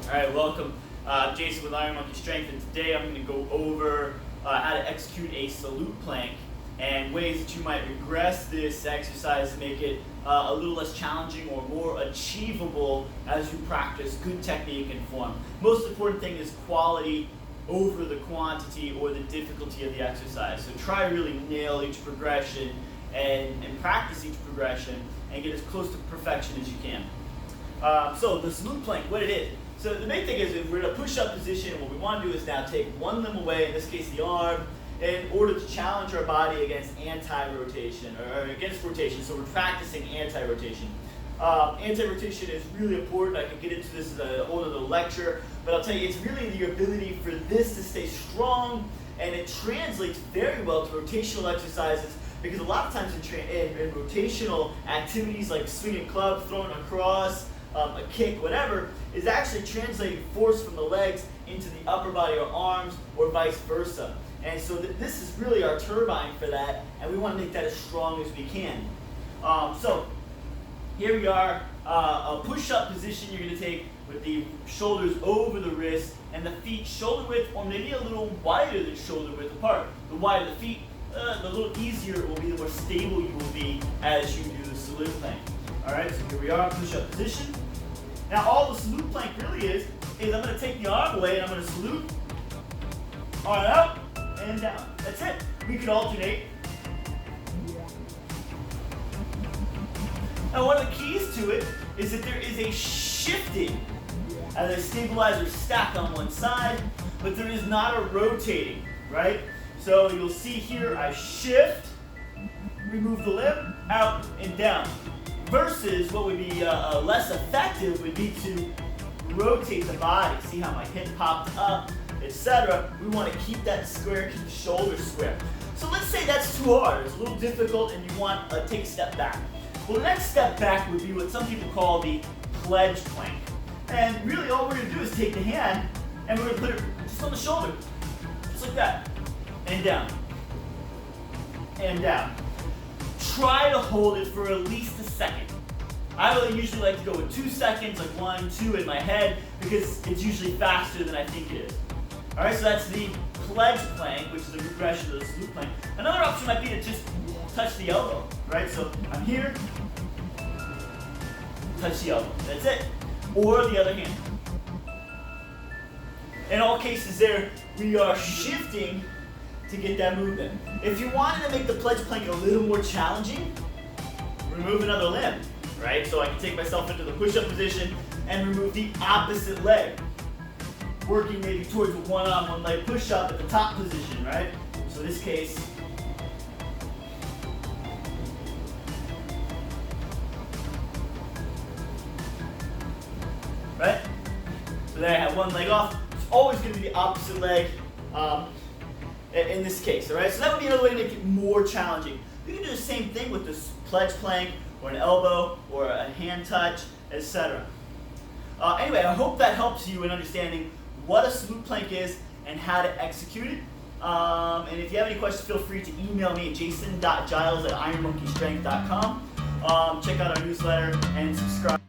Alright, welcome. I'm Jason with Iron Monkey Strength, and today I'm going to go over how to execute a salute plank and ways that you might regress this exercise to make it a little less challenging or more achievable as you practice good technique and form. Most important thing is quality over the quantity or the difficulty of the exercise. So try to really nail each progression and practice each progression and get as close to perfection as you can. So the salute plank, what it is. So the main thing is if we're in a push-up position, and what we want to do is now take one limb away, in this case the arm, in order to challenge our body against anti-rotation, or against rotation. So we're practicing anti-rotation. Anti-rotation is really important. I could get into this in a whole other lecture, but I'll tell you, it's really the ability for this to stay strong, and it translates very well to rotational exercises, because a lot of times in rotational activities like swinging club, throwing across, a kick, whatever, is actually translating force from the legs into the upper body or arms, or vice versa. And so this is really our turbine for that, and we want to make that as strong as we can. So here we are, a push-up position you're going to take with the shoulders over the wrist and the feet shoulder width, or maybe a little wider than shoulder width apart. The wider the feet, the little easier it will be, the more stable you will be as you do the salute plank. Alright, so here we are, push-up position. Now all the salute plank really is I'm going to take the arm away and I'm going to salute, arm out, and down. That's it. We could alternate. Now one of the keys to it is that there is a shifting as I stabilize or stack on one side, but there is not a rotating, right? So you'll see here I shift, remove the limb, out and down. Versus what would be less effective would be to rotate the body. See how my hip popped up, etc. We want to keep that square, keep the shoulders square. So let's say that's too hard, it's a little difficult, and you want to take a step back. Well, the next step back would be what some people call the pledge plank. And really all we're going to do is take the hand and we're going to put it just on the shoulder. Just like that. And down. And down. Try to hold it for at least a second. I really usually like to go with 2 seconds, like 1, 2 in my head, because it's usually faster than I think it is. Alright, so that's the pledge plank, which is a regression of the salute plank. Another option might be to just touch the elbow, right? So I'm here, touch the elbow, that's it. Or the other hand. In all cases there, we are shifting to get that movement. If you wanted to make the pledge plank a little more challenging, remove another limb, right? So I can take myself into the push-up position and remove the opposite leg. Working maybe towards a one-arm, one-leg push-up at the top position, right? So in this case, right? So there I have one leg off. It's always going to be the opposite leg. In this case, all right? So that would be another way to make it more challenging. You can do the same thing with this pledge plank, or an elbow, or a hand touch, etc. Anyway, I hope that helps you in understanding what a salute plank is and how to execute it. And if you have any questions, feel free to email me at jason.giles@ironmonkeystrength.com. Check out our newsletter and subscribe.